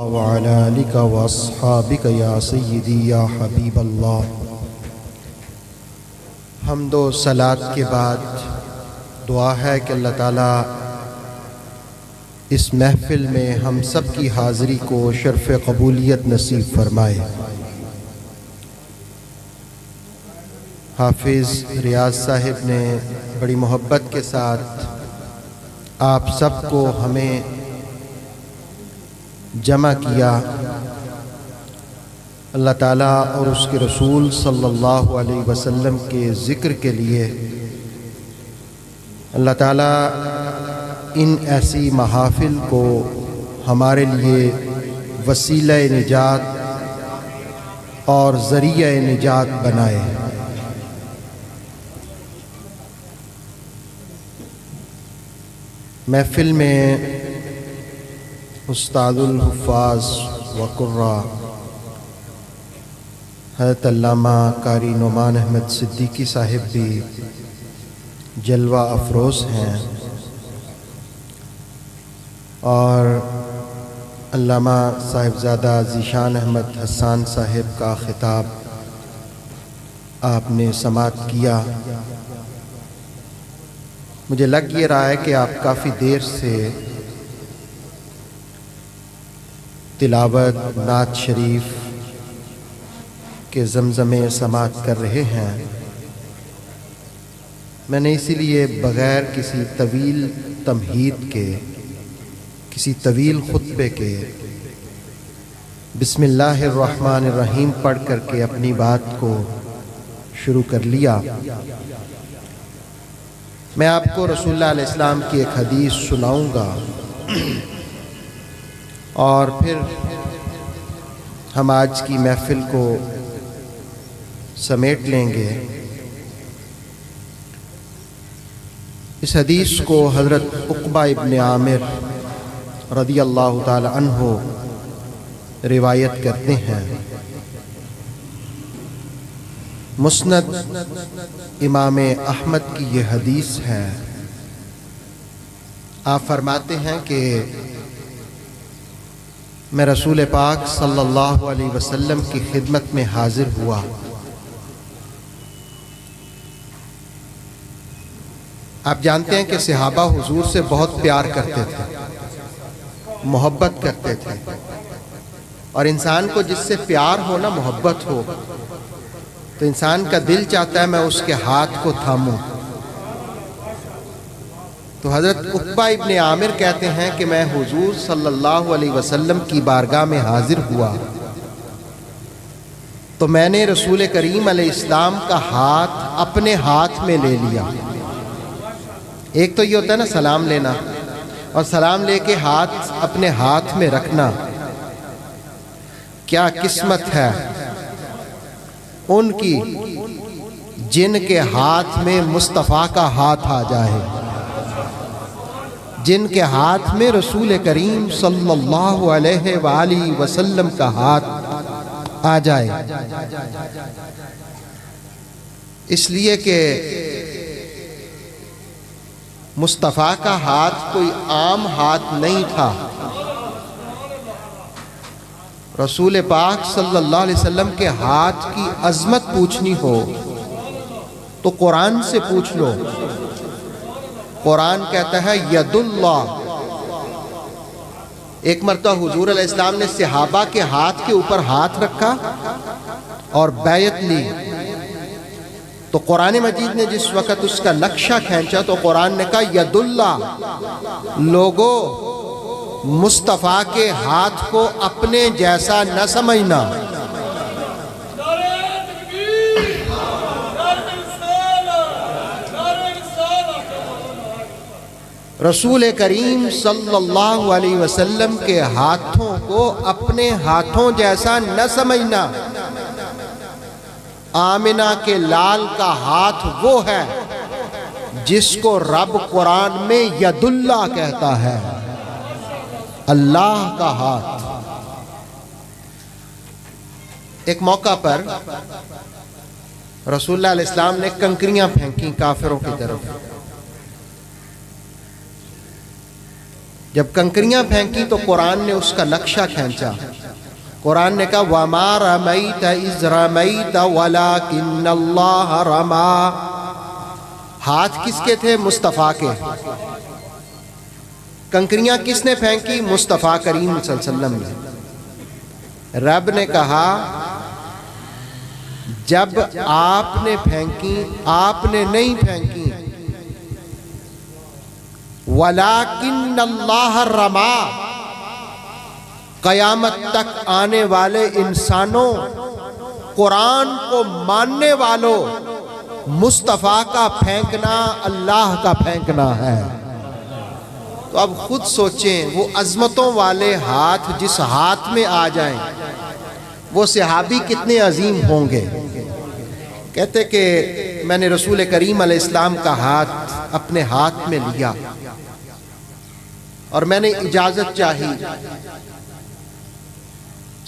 وعلى آلك واصحابك یا سیدی یا حبیب اللہ۔ حمد و صلات کے بعد دعا ہے کہ اللہ تعالیٰ اس محفل میں ہم سب کی حاضری کو شرف قبولیت نصیب فرمائے۔ حافظ ریاض صاحب نے بڑی محبت کے ساتھ آپ سب کو ہمیں جمع کیا۔ اللہ تعالیٰ اور اس کے رسول صلی اللہ علیہ وسلم کے ذکر کے لیے اللہ تعالیٰ ان ایسی محافل کو ہمارے لیے وسیلہ نجات اور ذریعہ نجات بنائے۔ محفل میں استاد الحفاظ و قراء حضرت علامہ قاری نعمان احمد صدیقی صاحب بھی جلوہ افروز ہیں، اور علامہ صاحبزادہ ذیشان احمد حسان صاحب کا خطاب آپ نے سماعت کیا۔ مجھے لگ یہ رہا ہے کہ آپ کافی دیر سے تلاوت نعت شریف کے زمزمے سماعت کر رہے ہیں۔ میں نے اسی لیے بغیر کسی طویل تمہید کے، کسی طویل خطبے کے بسم اللہ الرحمن الرحیم پڑھ کر کے اپنی بات کو شروع کر لیا۔ میں آپ کو رسول اللہ علیہ السلام کی ایک حدیث سناؤں گا اور پھر ہم آج کی محفل کو سمیٹ لیں گے۔ اس حدیث کو حضرت عقبہ ابن عامر رضی اللہ تعالی عنہ روایت کرتے ہیں۔ مسند امام احمد کی یہ حدیث ہے۔ آپ فرماتے ہیں کہ میں رسول پاک صلی اللہ علیہ وسلم کی خدمت میں حاضر ہوا۔ آپ جانتے ہیں کہ صحابہ حضور سے بہت پیار کرتے تھے، محبت کرتے تھے، اور انسان کو جس سے پیار ہو نا، محبت ہو، تو انسان کا دل چاہتا ہے میں اس کے ہاتھ کو تھاموں۔ تو حضرت عقبہ ابن عامر کہتے ہیں کہ میں حضور صلی اللہ علیہ وسلم کی بارگاہ میں حاضر ہوا تو میں نے رسول کریم علیہ السلام کا ہاتھ اپنے ہاتھ میں لے لیا۔ ایک تو یہ ہوتا ہے نا سلام لینا، اور سلام لے کے ہاتھ اپنے ہاتھ میں رکھنا۔ کیا قسمت ہے ان کی جن کے ہاتھ میں مصطفیٰ کا ہاتھ آ جائے، جن کے ہاتھ میں رسول کریم صلی اللہ علیہ وآلہ وسلم کا ہاتھ آ جائے۔ اس لیے کہ مصطفیٰ کا ہاتھ کوئی عام ہاتھ نہیں تھا۔ رسول پاک صلی اللہ علیہ وسلم کے ہاتھ کی عظمت پوچھنی ہو تو قرآن سے پوچھ لو۔ قرآن کہتا ہے ید اللہ۔ ایک مرتبہ حضور علیہ السلام نے صحابہ کے ہاتھ کے اوپر ہاتھ رکھا اور بیعت لی، تو قرآن مجید نے جس وقت اس کا نقشہ کھینچا تو قرآن نے کہا ید اللہ، لوگو مصطفیٰ کے ہاتھ کو اپنے جیسا نہ سمجھنا۔ رسول کریم صلی اللہ علیہ وسلم کے ہاتھوں کو اپنے ہاتھوں جیسا نہ سمجھنا۔ آمنہ کے لال کا ہاتھ وہ ہے جس کو رب قرآن میں ید اللہ کہتا ہے، اللہ کا ہاتھ۔ ایک موقع پر رسول اللہ علیہ السلام نے کنکریاں پھینکی کافروں کی طرف، جب کنکریاں پھینکی تو قرآن نے اس کا نقشہ کھینچا. قرآن نے کہا وَمَا رَمَيْتَ إِذْ رَمَيْتَ وَلَكِنَّ اللَّهَ رَمَى. ہاتھ کس کے تھے؟ مصطفیٰ کے. کنکریاں کس نے پھینکی؟ مصطفیٰ کریم صلی اللہ علیہ وسلم نے. رب نے کہا جب آپ نے پھینکی، آپ نے نہیں پھینکی. وَلَكِنَّ اللَّهَ رَمَى. قیامت تک آنے والے انسانوں، قرآن کو ماننے والوں، مصطفیٰ کا پھینکنا اللہ کا پھینکنا ہے. تو اب خود سوچیں وہ عظمتوں والے ہاتھ جس ہاتھ میں آ جائیں وہ صحابی کتنے عظیم ہوں گے. کہتے کہ میں نے رسول کریم علیہ السلام کا ہاتھ اپنے ہاتھ میں لیا اور میں نے اجازت چاہی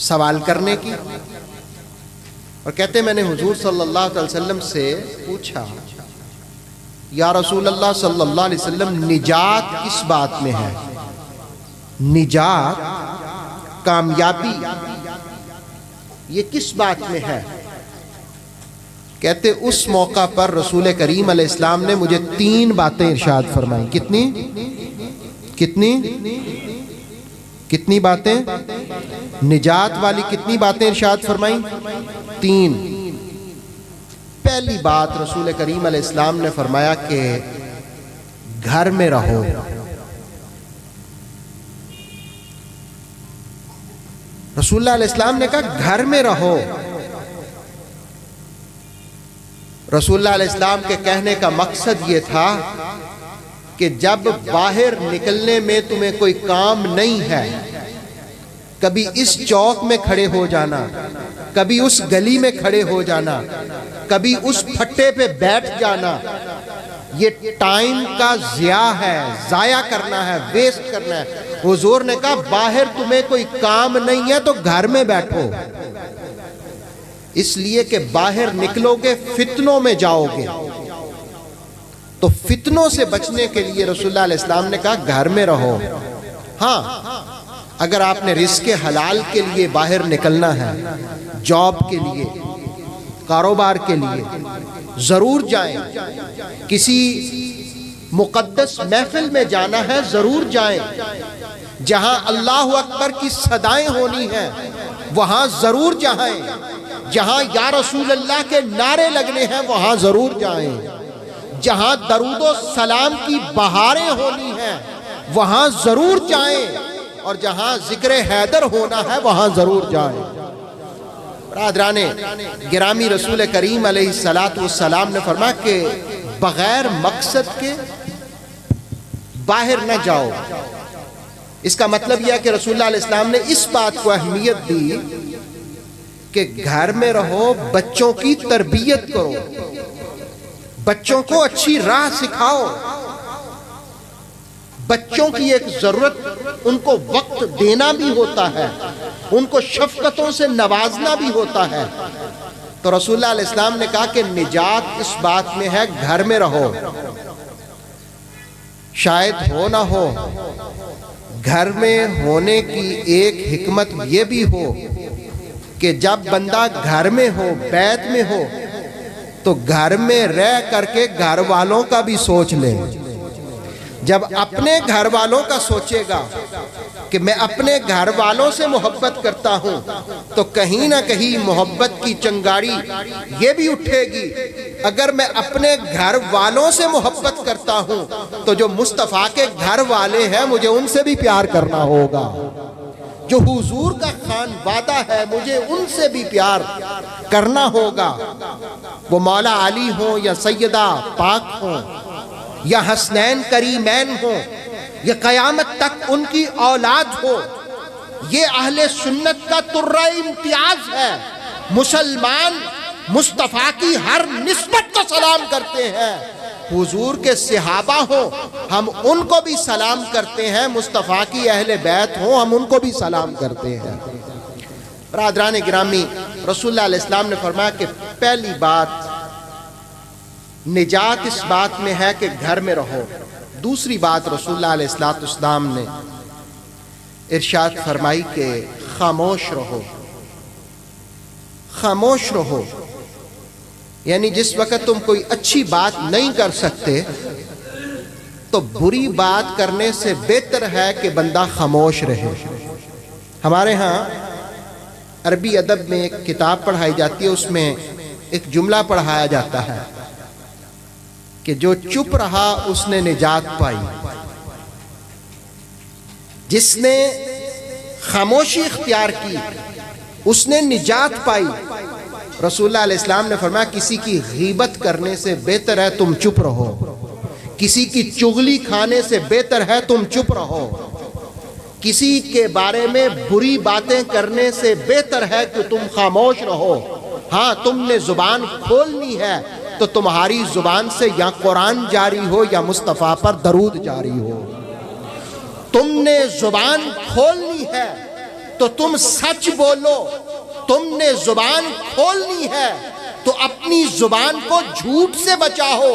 سوال کرنے کی، اور کہتے میں نے حضور صلی اللہ علیہ وسلم سے پوچھا یا رسول اللہ صلی اللہ علیہ وسلم نجات کس بات میں ہے؟ نجات، کامیابی، یہ کس بات میں ہے؟ کہتے اس موقع پر رسول کریم علیہ السلام نے مجھے 3 باتیں ارشاد فرمائیں. کتنی باتیں؟ نجات والی کتنی باتیں ارشاد فرمائیں؟ 3. پہلی بات رسول کریم علیہ السلام نے فرمایا کہ گھر میں رہو. رسول اللہ علیہ السلام نے کہا گھر میں رہو. رسول اللہ علیہ السلام کے کہنے کا مقصد یہ تھا کہ جب باہر نکلنے میں تمہیں کوئی کام نہیں ہے، کبھی اس چوک میں کھڑے ہو جانا، کبھی اس گلی میں کھڑے ہو جانا، کبھی اس پھٹے پہ بیٹھ جانا، یہ ٹائم کا ضیاع ہے، ضائع کرنا ہے، ویسٹ کرنا ہے. حضور نے کہا باہر تمہیں کوئی کام نہیں ہے تو گھر میں بیٹھو. اس لیے کہ باہر نکلو گے فتنوں میں جاؤ گے. تو فتنوں سے بچنے کے لیے رسول اللہ علیہ السلام نے کہا گھر میں رہو. ہاں اگر آپ نے رزق حلال کے لیے باہر نکلنا ہے، جاب کے لیے، کاروبار کے لیے، ضرور جائیں. کسی مقدس محفل میں جانا ہے ضرور جائیں. جہاں اللہ اکبر کی صدائیں ہونی ہیں وہاں ضرور جائیں. جہاں یا رسول اللہ کے نعرے لگنے ہیں وہاں ضرور جائیں. جہاں درود و سلام کی بہاریں ہونی ہیں وہاں ضرور جائیں. اور جہاں ذکر حیدر ہونا ہے وہاں ضرور جائیں. برادران گرامی، رسول کریم علیہ السلام نے فرمایا کہ بغیر مقصد کے باہر نہ جاؤ. اس کا مطلب یہ ہے کہ رسول اللہ علیہ السلام نے اس بات کو اہمیت دی کہ گھر میں رہو، بچوں کی تربیت کرو، بچوں کو اچھی راہ سکھاؤ. بچوں کی ایک ضرورت، ان کو وقت دینا بھی ہوتا ہے، ان کو شفقتوں سے نوازنا بھی ہوتا ہے. تو رسول اللہ علیہ السلام نے کہا کہ نجات اس بات میں ہے گھر میں رہو. شاید ہو نہ ہو گھر میں ہونے کی ایک حکمت یہ بھی ہو کہ جب بندہ گھر میں ہو، بیت میں ہو، تو گھر میں رہ کر کے گھر والوں کا بھی سوچ لے. جب اپنے گھر والوں کا سوچے گا کہ میں اپنے گھر والوں سے محبت کرتا ہوں تو کہیں نہ کہیں محبت کی چنگاڑی یہ بھی اٹھے گی. اگر میں اپنے گھر والوں سے محبت کرتا ہوں تو جو مصطفیٰ کے گھر والے ہیں مجھے ان سے بھی پیار کرنا ہوگا. جو حضور کا خانوادہ ہے مجھے ان سے بھی پیار کرنا ہوگا. وہ مولا علی ہوں یا سیدہ پاک ہوں یا حسنین کریمین ہوں یا قیامت تک ان کی اولاد ہو، یہ اہل سنت کا ترہ امتیاز ہے. مسلمان مصطفیٰ کی ہر نسبت کو سلام کرتے ہیں. حضور کے صحابہ ہوں ہم ان کو بھی سلام کرتے ہیں، مصطفیٰ کی اہل بیت ہوں ہم ان کو بھی سلام کرتے ہیں. برادران گرامی، رسول اللہ علیہ السلام نے فرمایا کہ پہلی بات نجات اس بات میں ہے کہ گھر میں رہو. دوسری بات رسول اللہ علیہ السلام نے ارشاد فرمائی کہ خاموش رہو، خاموش رہو، یعنی جس وقت تم کوئی اچھی بات نہیں کر سکتے تو بری بات کرنے سے بہتر ہے کہ بندہ خاموش رہے۔ ہمارے ہاں عربی ادب میں ایک کتاب پڑھائی جاتی ہے، اس میں ایک جملہ پڑھایا جاتا ہے کہ جو چپ رہا اس نے نجات پائی، جس نے خاموشی اختیار کی اس نے نجات پائی۔ رسول اللہ علیہ السلام نے فرمایا کسی کی غیبت کرنے سے بہتر ہے تم چپ رہو، کسی کی چغلی کھانے سے بہتر ہے تم چپ رہو، کسی کے بارے میں بری باتیں کرنے سے بہتر ہے کہ تم خاموش رہو۔ ہاں تم نے زبان کھولنی ہے تو تمہاری زبان سے یا قرآن جاری ہو یا مصطفیٰ پر درود جاری ہو۔ تم نے زبان کھولنی ہے تو تم سچ بولو، تم نے زبان کھولنی ہے تو اپنی زبان کو جھوٹ سے بچاؤ،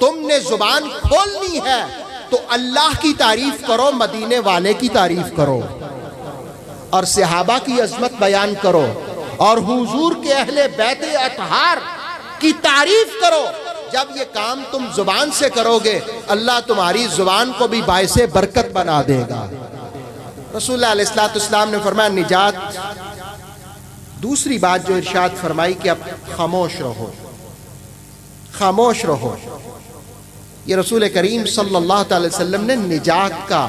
تم نے زبان کھولنی ہے تو اللہ کی تعریف کرو، مدینے والے کی تعریف کرو، اور صحابہ کی عظمت بیان کرو، اور حضور کے اہل بیت اطہار کی تعریف کرو۔ جب یہ کام تم زبان سے کرو گے اللہ تمہاری زبان کو بھی باعث برکت بنا دے گا۔ رسول اللہ علیہ السلام نے فرمایا نجات۔ دوسری بات جو ارشاد فرمائی کہ اب خاموش رہو، خاموش رہو، یہ رسول کریم صلی اللہ تعالی وسلم نے نجات کا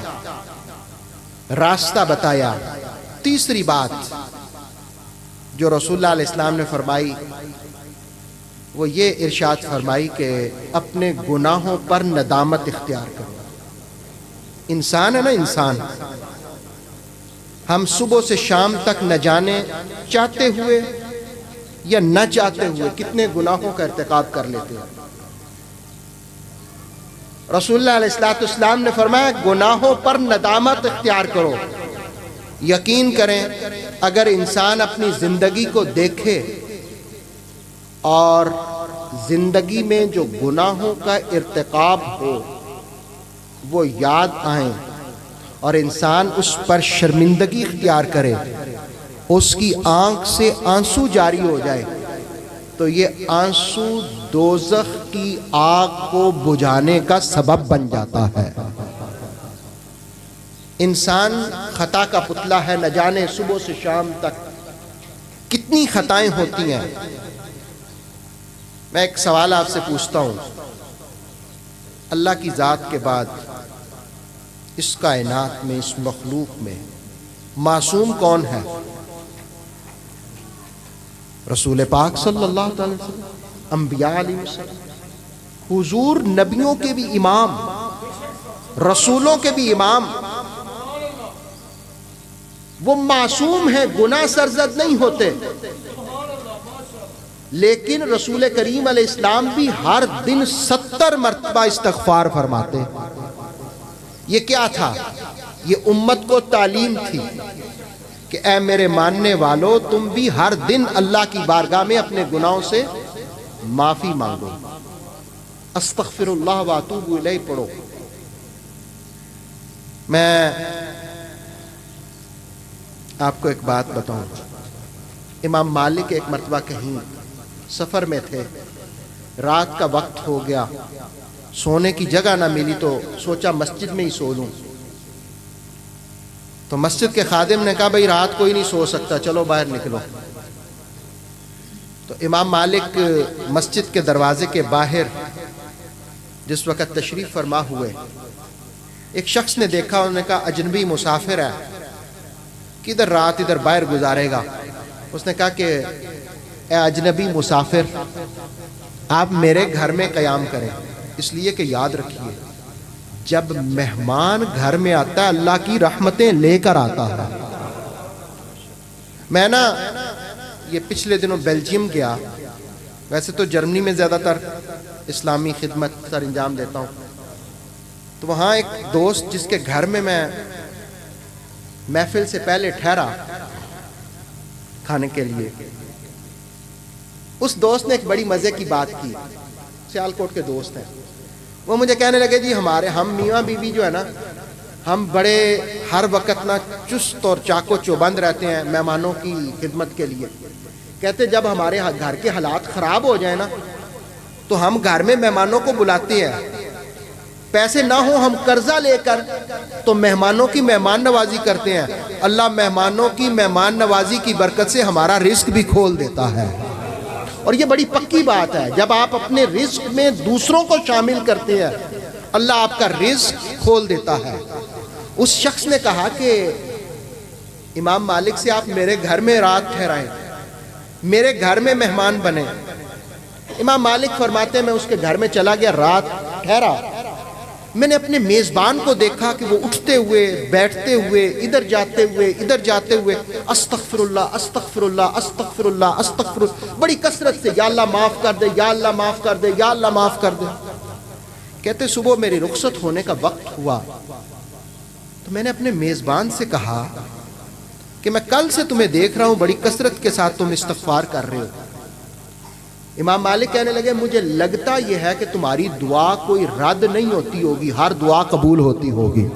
راستہ بتایا۔ تیسری بات جو رسول اللہ علیہ السلام نے فرمائی وہ یہ ارشاد فرمائی کہ اپنے گناہوں پر ندامت اختیار کرو۔ انسان ہے نا، انسان ہم صبح سے شام تک نہ جانے چاہتے ہوئے یا نہ چاہتے ہوئے کتنے گناہوں کا ارتکاب کر لیتے ہیں۔ رسول اللہ علیہ السلام نے فرمایا گناہوں پر ندامت اختیار کرو۔ یقین کریں اگر انسان اپنی زندگی کو دیکھے اور زندگی میں جو گناہوں کا ارتکاب ہو وہ یاد آئیں اور انسان اس پر شرمندگی اختیار کرے، اس کی آنکھ سے آنسو جاری ہو جائے تو یہ آنسو دوزخ کی آگ کو بجھانے کا سبب بن جاتا ہے۔ انسان خطا کا پتلا ہے، نہ جانے صبح سے شام تک کتنی خطائیں ہوتی ہیں۔ میں ایک سوال آپ سے پوچھتا ہوں، اللہ کی ذات کے بعد اس کائنات میں، اس مخلوق میں معصوم کون ہے؟ رسول پاک صلی اللہ تعالی وسلم، انبیاء علیہ السلام، حضور نبیوں کے بھی امام، رسولوں کے بھی امام، وہ معصوم ہیں، گناہ سرزد نہیں ہوتے، لیکن رسول کریم علیہ السلام بھی ہر دن 70 مرتبہ استغفار فرماتے۔ یہ کیا تھا؟ یہ امت کو تعلیم تھی کہ اے میرے ماننے والو تم بھی ہر دن اللہ کی بارگاہ میں اپنے گناہوں سے معافی مانگو، استغفر اللہ واتوب الیہ پڑھو۔ میں آپ کو ایک بات بتاؤں، امام مالک ایک مرتبہ کہیں سفر میں تھے، رات کا وقت ہو گیا، سونے کی جگہ نہ ملی تو سوچا مسجد میں ہی سو لوں۔ تو مسجد کے خادم نے کہا بھئی رات کوئی نہیں سو سکتا، چلو باہر نکلو۔ تو امام مالک مسجد کے دروازے کے باہر جس وقت تشریف فرما ہوئے، ایک شخص نے دیکھا، انہوں نے کہا اجنبی مسافر ہے، کدھر رات ادھر باہر گزارے گا؟ اس نے کہا کہ اے اجنبی مسافر، آپ میرے گھر میں قیام کریں، اس لیے کہ یاد رکھیے جب مہمان گھر میں آتا ہے اللہ کی رحمتیں لے کر آتا ہے۔ میں یہ پچھلے دنوں بیلجیم گیا، ویسے تو جرمنی میں زیادہ تر اسلامی خدمت سر انجام دیتا ہوں، تو وہاں ایک دوست جس کے گھر میں میں محفل سے پہلے ٹھہرا کھانے کے لیے، اس دوست نے ایک بڑی مزے کی بات کی، سیالکوٹ کے دوست ہیں۔ وہ مجھے کہنے لگے جی ہم میاں بیوی جو ہے نا، ہم بڑے ہر وقت نا چست اور چاق و چوبند رہتے ہیں مہمانوں کی خدمت کے لیے. کہتے جب ہمارے گھر کے حالات خراب ہو جائیں نا تو ہم گھر میں مہمانوں کو بلاتے ہیں، پیسے نہ ہوں ہم قرضہ لے کر تو مہمانوں کی مہمان نوازی کرتے ہیں. اللہ مہمانوں کی مہمان نوازی کی برکت سے ہمارا رزق بھی کھول دیتا ہے. اور یہ بڑی پکی بات ہے، جب آپ اپنے رزق میں دوسروں کو شامل کرتے ہیں اللہ آپ کا رزق کھول دیتا ہے. اس شخص نے کہا کہ امام مالک سے آپ میرے گھر میں رات ٹھہرائیں، میرے گھر میں مہمان بنے. امام مالک فرماتے ہیں میں اس کے گھر میں چلا گیا، رات ٹھہرا. میں نے اپنے میزبان کو دیکھا کہ وہ اٹھتے ہوئے بیٹھتے ہوئے ادھر جاتے ہوئے استغفر اللہ استغفر اللہ استغفر اللہ استغفر اللہ، بڑی کثرت سے یا اللہ معاف کر دے، یا اللہ معاف کر دے، یا اللہ معاف کر دے. کہتے صبح میری رخصت ہونے کا وقت ہوا تو میں نے اپنے میزبان سے کہا کہ میں کل سے تمہیں دیکھ رہا ہوں بڑی کثرت کے ساتھ تم استغفار کر رہے ہو. امام مالک کہنے لگے مجھے لگتا یہ ہے کہ تمہاری دعا کوئی رد نہیں ہوتی ہوگی، ہر دعا قبول ہوتی ہوگی.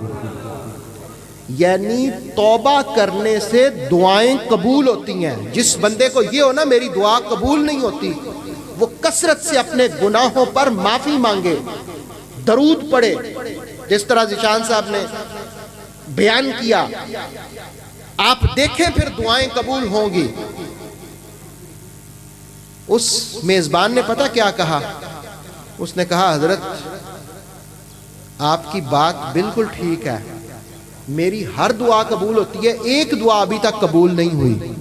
یعنی توبہ کرنے سے دعائیں قبول ہوتی ہیں. جس بندے کو یہ ہو نا میری دعا قبول نہیں ہوتی، وہ کثرت سے اپنے گناہوں پر معافی مانگے، درود پڑھے، جس طرح ذیشان صاحب نے بیان کیا. آپ دیکھیں پھر دعائیں قبول ہوں گی. اس میزبان نے پتہ کیا کہا؟ اس نے کہا حضرت آپ کی بات بالکل ٹھیک ہے، میری ہر دعا قبول ہوتی ہے، ایک دعا ابھی تک قبول نہیں ہوئی.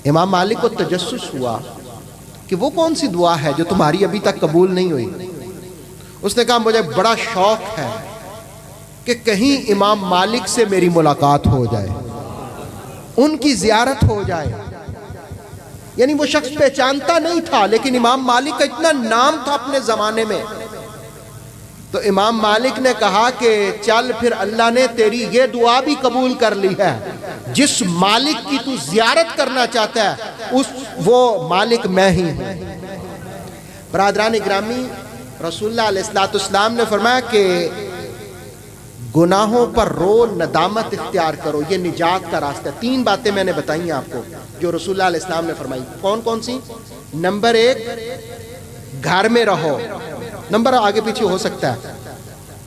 امام مالک کو تجسس ہوا کہ وہ کون سی دعا ہے جو تمہاری ابھی تک قبول نہیں ہوئی. اس نے کہا مجھے بڑا شوق ہے کہ کہیں امام مالک سے میری ملاقات ہو جائے، ان کی زیارت ہو جائے. یعنی وہ شخص پہچانتا نہیں تھا لیکن امام مالک کا اتنا نام تھا اپنے زمانے میں. تو امام مالک نے کہا کہ چل پھر اللہ نے تیری یہ دعا بھی قبول کر لی ہے، جس مالک کی تو زیارت کرنا چاہتا ہے وہ مالک میں ہی ہوں. برادران گرامی، رسول اللہ علیہ السلام نے فرمایا کہ گناہوں پر رو، ندامت اختیار کرو، یہ نجات کا راستہ ہے. 3 باتیں میں نے بتائی ہیں آپ کو جو رسول اللہ علیہ السلام نے فرمائی. کون کون سی؟ نمبر 1 گھر میں رہو، نمبر آگے پیچھے ہو سکتا ہے،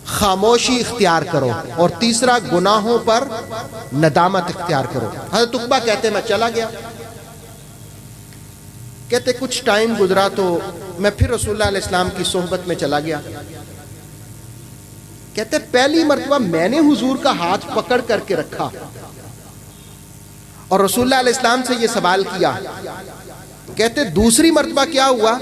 خاموشی اختیار کرو، اور تیسرا گناہوں پر ندامت اختیار کرو. حضرت عقبہ کہتے میں چلا گیا، کہتے کچھ ٹائم گزرا تو میں پھر رسول اللہ علیہ السلام کی صحبت میں چلا گیا. کہتے پہلی مرتبہ میں نے حضور کا ہاتھ پکڑ کر کے رکھا اور رسول اللہ علیہ السلام سے یہ سوال کیا. کہتے دوسری مرتبہ کیا ہوا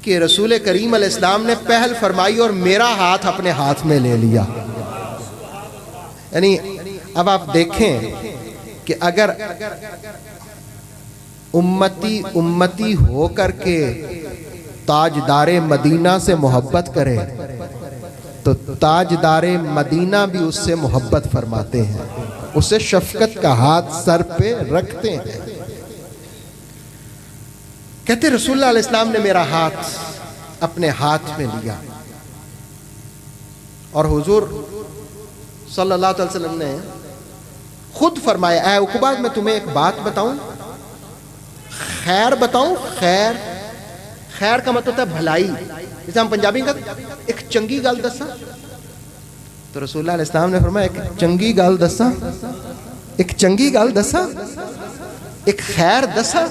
کہ رسول کریم علیہ السلام نے پہل فرمائی اور میرا ہاتھ اپنے ہاتھ میں لے لیا. یعنی اب آپ دیکھیں کہ اگر امتی ہو کر کے تاجدار مدینہ سے محبت کرے تو تاجدار مدینہ بھی اس سے محبت فرماتے ہیں، اسے شفقت کا ہاتھ سر پہ رکھتے ہیں. کہتے رسول اللہ علیہ السلام نے میرا ہاتھ اپنے ہاتھ میں لیا اور حضور صلی اللہ علیہ وسلم نے خود فرمایا اے عقبہ میں تمہیں ایک بات بتاؤں، خیر بتاؤں. خیر کا مطلب ہوتا ہے بھلائی، جیسے ہم پنجابی کا ایک چنگی گل دسا. تو رسول اللہ علیہ السلام نے فرمایا ایک چنگی گل دسا، ایک چنگی گل دسا، ایک خیر دسا.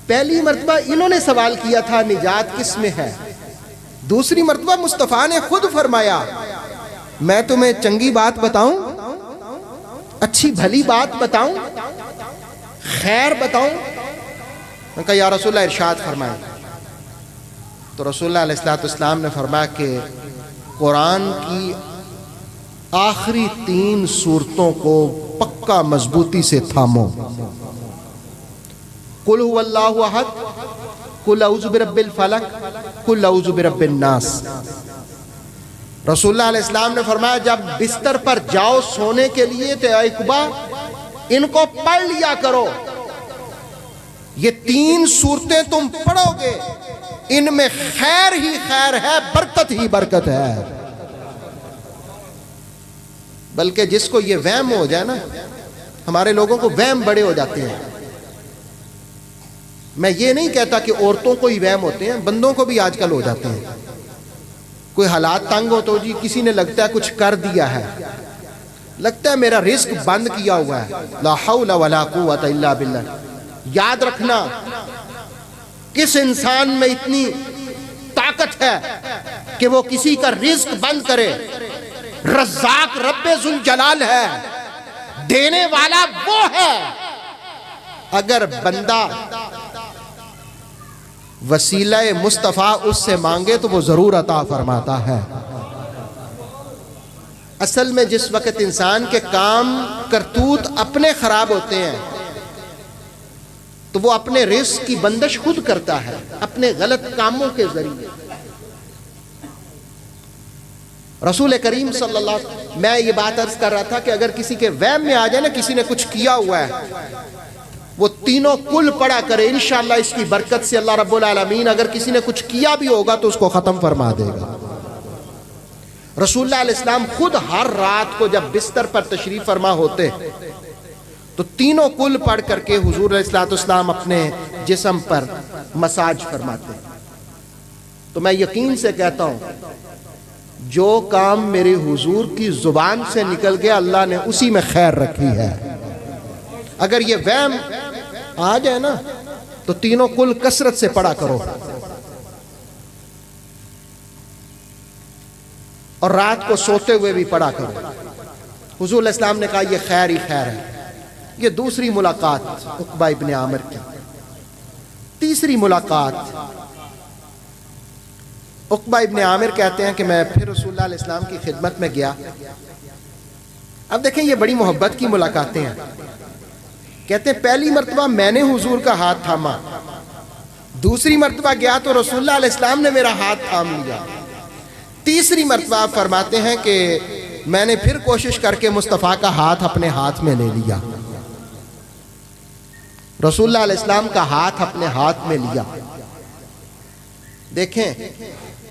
پہلی مرتبہ انہوں نے سوال کیا تھا نجات کس میں ہے، دوسری مرتبہ مصطفیٰ نے خود فرمایا میں تمہیں چنگی بات بتاؤں، اچھی بھلی بات بتاؤں، خیر بتاؤں. میں کہا یا رسول اللہ ارشاد فرمائیں. تو رسول اللہ علیہ السلام نے فرمایا کہ قرآن کی آخری 3 سورتوں کو پکا مضبوطی سے تھامو. قل هو اللہ احد، قل اعوذ برب الفلق، قل اعوذ برب الناس. رسول اللہ علیہ السلام نے فرمایا جب بستر پر جاؤ سونے کے لیے تو اے عقبہ ان کو پڑھ لیا کرو. یہ 3 سورتیں تم پڑھو گے ان میں خیر ہی خیر ہے، برکت ہی برکت ہے۔ بلکہ جس کو یہ وہم ہو جائے نا، ہمارے لوگوں کو وہم بڑے ہو جاتے ہیں۔ میں یہ نہیں کہتا کہ عورتوں کو ہی وہم ہوتے ہیں، بندوں کو بھی آج کل ہو جاتے ہیں۔ کوئی حالات تنگ ہو تو جی کسی نے لگتا ہے کچھ کر دیا ہے، لگتا ہے میرا رزق بند کیا ہوا ہے، لا حول ولا قوت الا باللہ۔ یاد رکھنا کس انسان میں اتنی طاقت ہے کہ وہ کسی کا رزق بند کرے؟ رزاق رب ذوالجلال ہے، دینے والا وہ ہے۔ اگر بندہ وسیلہ مصطفیٰ اس سے مانگے تو وہ ضرور عطا فرماتا ہے۔ اصل میں جس وقت انسان کے کام کرتوت اپنے خراب ہوتے ہیں تو وہ اپنے رزق کی بندش خود کرتا ہے، اپنے غلط کاموں کے ذریعے۔ رسول کریم صلی اللہ علیہ وسلم، میں یہ بات عرض کر رہا تھا کہ اگر کسی کے وہم میں آ جائے نا کسی نے کچھ کیا ہوا ہے، وہ تینوں کل پڑا کرے، انشاءاللہ اس کی برکت سے اللہ رب العالمین اگر کسی نے کچھ کیا بھی ہوگا تو اس کو ختم فرما دے گا۔ رسول اللہ علیہ السلام خود ہر رات کو جب بستر پر تشریف فرما ہوتے تو تینوں کل پڑھ کر کے حضور علیہ السلام اپنے جسم پر مساج فرماتے۔ تو میں یقین سے کہتا ہوں جو کام میرے حضور کی زبان سے نکل گیا اللہ نے اسی میں خیر رکھی ہے۔ اگر یہ وہم آ جائے نا تو تینوں کل کثرت سے پڑھا کرو، اور رات کو سوتے ہوئے بھی پڑھا کرو۔ حضور علیہ السلام نے کہا یہ خیر ہی خیر ہے۔ یہ دوسری ملاقات عقبہ ابن عامر کی۔ تیسری ملاقات، عقبہ ابن عامر کہتے ہیں کہ میں پھر رسول اللہ علیہ السلام کی خدمت میں گیا۔ اب دیکھیں یہ بڑی محبت کی ملاقاتیں ہیں۔ کہتے ہیں پہلی مرتبہ میں نے حضور کا ہاتھ تھاما، دوسری مرتبہ گیا تو رسول اللہ علیہ السلام نے میرا ہاتھ تھام لیا، تیسری مرتبہ آپ فرماتے ہیں کہ میں نے پھر کوشش کر کے مصطفیٰ کا ہاتھ اپنے ہاتھ میں لے لیا، رسول اللہ علیہ السلام کا ہاتھ اپنے ہاتھ میں لیا۔ دیکھیں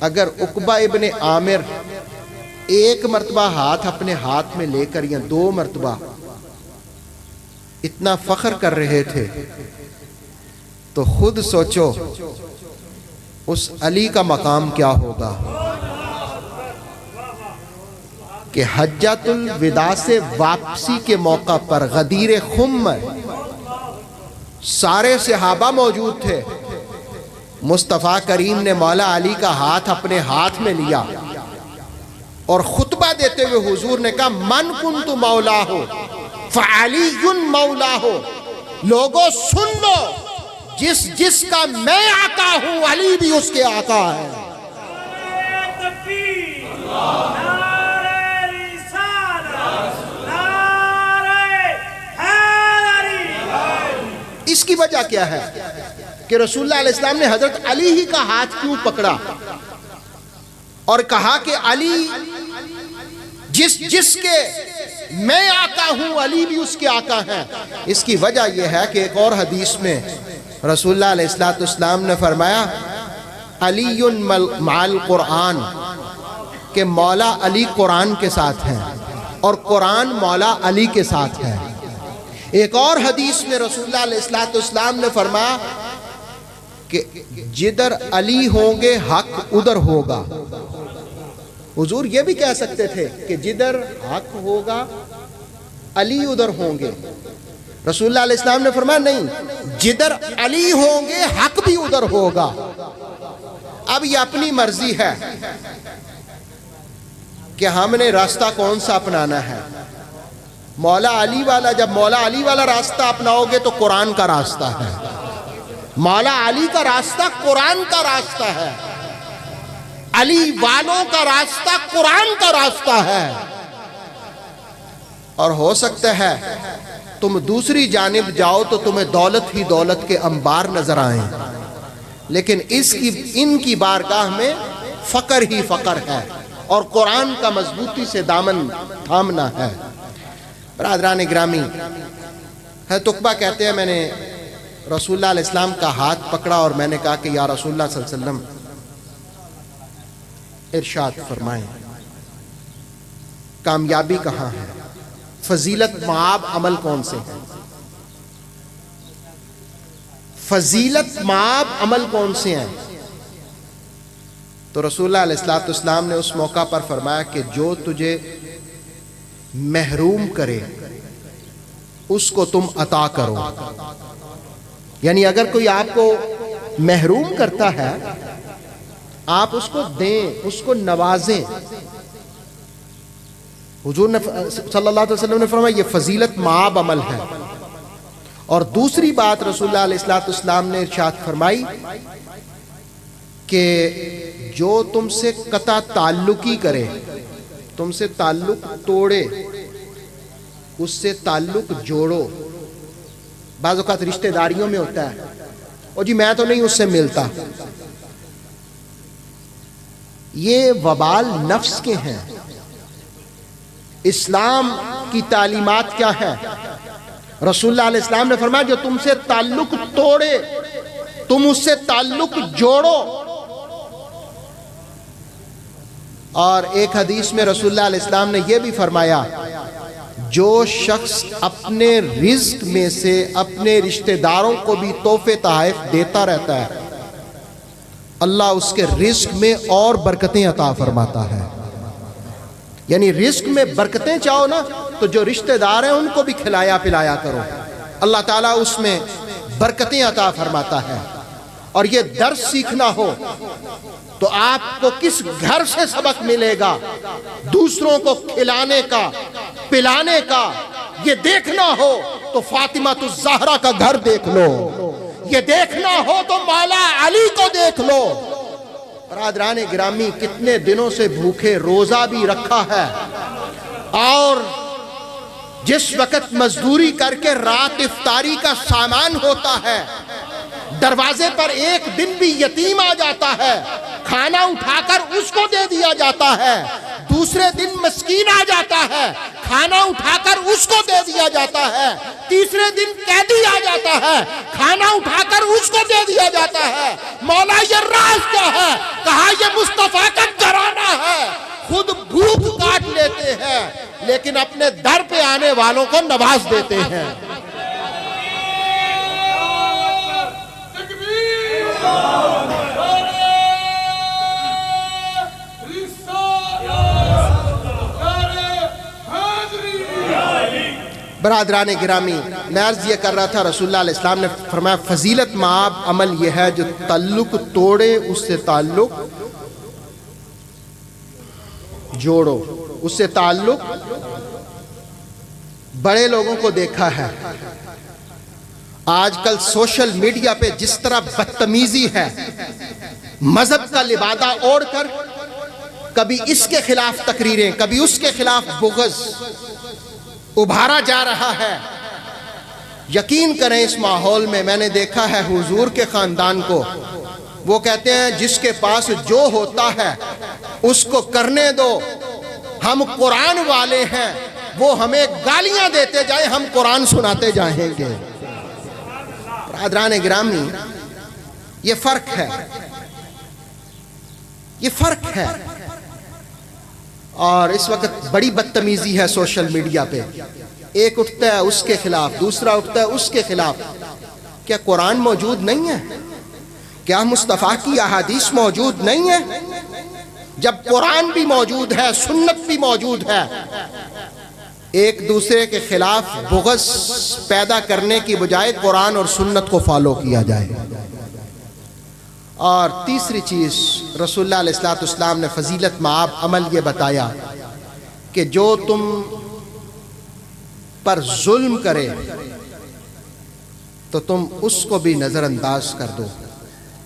اگر عقبہ ابن عامر ایک مرتبہ ہاتھ اپنے ہاتھ میں لے کر یا دو مرتبہ اتنا فخر کر رہے تھے تو خود سوچو اس علی کا مقام کیا ہوگا کہ حجۃ الوداع سے واپسی کے موقع پر غدیر خم میں سارے صحابہ موجود تھے، مصطفیٰ کریم نے مولا علی کا ہاتھ اپنے ہاتھ میں لیا اور خطبہ دیتے ہوئے حضور نے کہا من کنت مولا ہو فعلی مولا ہو، لوگوں سن لو جس جس کا میں آقا ہوں علی بھی اس کے آقا ہے۔ اس کی وجہ کیا ہے کہ رسول اللہ علیہ السلام نے حضرت علی ہی کا ہاتھ کیوں پکڑا اور کہا کہ علی جس جس کے میں آقا ہوں علی بھی اس کے آقا ہیں؟ اس کی وجہ یہ ہے کہ ایک اور حدیث میں رسول اللہ علیہ السلام نے فرمایا علی مع القرآن، کہ مولا علی قرآن کے ساتھ ہیں اور قرآن مولا علی کے ساتھ ہے۔ ایک اور حدیث میں رسول اللہ علیہ السلام نے فرمایا کہ جدھر علی ہوں گے حق ادھر ہوگا۔ حضور یہ بھی کہہ سکتے تھے کہ جدھر حق ہوگا علی ادھر ہوں گے، رسول اللہ علیہ السلام نے فرمایا نہیں، جدھر علی ہوں گے حق بھی ادھر ہوگا۔ اب یہ اپنی مرضی ہے کہ ہم نے راستہ کون سا اپنانا ہے۔ مولا علی والا، جب مولا علی والا راستہ اپناؤ گے تو قرآن کا راستہ ہے، مولا علی کا راستہ قرآن کا راستہ ہے، علی والوں کا راستہ قرآن کا راستہ ہے۔ اور ہو سکتا ہے تم دوسری جانب جاؤ تو تمہیں دولت ہی دولت کے انبار نظر آئیں، لیکن ان کی بارگاہ میں فقر ہی فقر ہے اور قرآن کا مضبوطی سے دامن تھامنا ہے۔ برادران گرامی، حضرت عقبہ کہتے ہیں میں نے رسول اللہ علیہ السلام کا ہاتھ پکڑا اور میں نے کہا کہ یا رسول اللہ صلی اللہ علیہ وسلم ارشاد فرمائیں کامیابی کہاں ہے، فضیلت معاب عمل کون سے ہیں، فضیلت معاب عمل کون سے ہیں؟ تو رسول اللہ علیہ السلام نے اس موقع پر فرمایا کہ جو تجھے محروم کرے اس کو تم عطا کرو، یعنی اگر کوئی آپ کو محروم کرتا ہے آپ اس کو دیں، اس کو نوازیں۔ حضور نے صلی اللہ علیہ وسلم نے فرمایا یہ فضیلت معاب عمل ہے۔ اور دوسری بات رسول اللہ علیہ السلام نے ارشاد فرمائی کہ جو تم سے قطع تعلقی کرے، تم سے تعلق توڑے، اس سے تعلق جوڑو۔ بعض اوقات رشتہ داریوں میں ہوتا ہے اور جی میں تو نہیں اس سے ملتا، یہ وبال نفس کے ہیں۔ اسلام کی تعلیمات کیا ہے؟ رسول اللہ علیہ السلام نے فرمایا جو تم سے تعلق توڑے تم اس سے تعلق جوڑو۔ اور ایک حدیث میں رسول اللہ علیہ السلام نے یہ بھی فرمایا جو شخص اپنے رزق میں سے اپنے رشتہ داروں کو بھی تحفے تحائف دیتا رہتا ہے اللہ اس کے رزق میں اور برکتیں عطا فرماتا ہے۔ یعنی رزق میں برکتیں چاہو نا تو جو رشتہ دار ہیں ان کو بھی کھلایا پلایا کرو، اللہ تعالیٰ اس میں برکتیں عطا فرماتا ہے۔ اور یہ درس سیکھنا ہو تو آپ کو کس گھر سے سبق ملے گا؟ دوسروں کو کھلانے کا پلانے کا۔ یہ دیکھنا ہو تو فاطمہ الزہرا کا گھر دیکھ لو، یہ دیکھنا ہو تو مولا علی کو دیکھ لو۔ برادران گرامی کتنے دنوں سے بھوکے، روزہ بھی رکھا ہے، اور جس وقت مزدوری کر کے رات افطاری کا سامان ہوتا ہے دروازے پر ایک دن بھی یتیم آ جاتا ہے، کھانا اٹھا کر اس کو دے دیا جاتا ہے۔ دوسرے دن مسکین آ جاتا ہے، کھانا اٹھا کر اس کو دے دیا جاتا ہے۔ تیسرے دن قیدی آ جاتا ہے، کھانا اٹھا کر اس کو دے دیا جاتا ہے۔ مولا یہ راز کیا ہے؟ کہا یہ مصطفیٰ کا گھرانہ ہے، خود بھوک کاٹ لیتے ہیں لیکن اپنے در پہ آنے والوں کو نواز دیتے ہیں۔ برادران گرامی میں عرض یہ کر رہا تھا رسول اللہ علیہ السلام نے فرمایا فضیلت معاب عمل یہ ہے جو تعلق توڑے اس سے تعلق جوڑو، اس سے تعلق۔ بڑے لوگوں کو دیکھا ہے آج کل سوشل میڈیا پہ جس طرح بدتمیزی ہے، مذہب کا لبادہ اوڑھ کر کبھی اس کے خلاف تقریریں کبھی اس کے خلاف بغض ابھارا جا رہا ہے۔ یقین کریں اس ماحول میں میں نے دیکھا ہے حضور کے خاندان کو، وہ کہتے ہیں جس کے پاس جو ہوتا ہے اس کو کرنے دو، ہم قرآن والے ہیں، وہ ہمیں گالیاں دیتے جائیں ہم قرآن سناتے جائیں گے۔ برادران گرامی یہ فرق ہے، یہ فرق ہے۔ اور اس وقت بڑی بدتمیزی ہے سوشل میڈیا پہ، ایک اٹھتا ہے اس کے خلاف، دوسرا اٹھتا ہے اس کے خلاف۔ کیا قرآن موجود نہیں ہے؟ کیا مصطفیٰ کی احادیث موجود نہیں ہے؟ جب قرآن بھی موجود ہے، سنت بھی موجود ہے، ایک دوسرے کے خلاف بغض پیدا کرنے کی بجائے قرآن اور سنت کو فالو کیا جائے۔ اور تیسری چیز رسول اللہ علیہ السلام نے فضیلت معاب عمل یہ بتایا کہ جو تم پر ظلم کرے تو تم اس کو بھی نظر انداز کر دو۔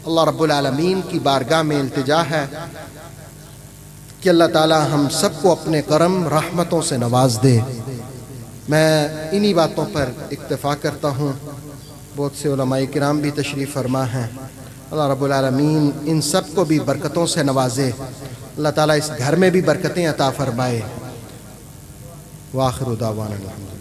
اللہ رب العالمین کی بارگاہ میں التجا ہے کہ اللہ تعالی ہم سب کو اپنے کرم رحمتوں سے نواز دے۔ میں انہی باتوں پر اکتفا کرتا ہوں، بہت سے علماء کرام بھی تشریف فرما ہیں۔ اللہ رب العالمین ان سب کو بھی برکتوں سے نوازے، اللہ تعالیٰ اس گھر میں بھی برکتیں عطا فرمائے۔ وآخر دعوانا الحمدللہ۔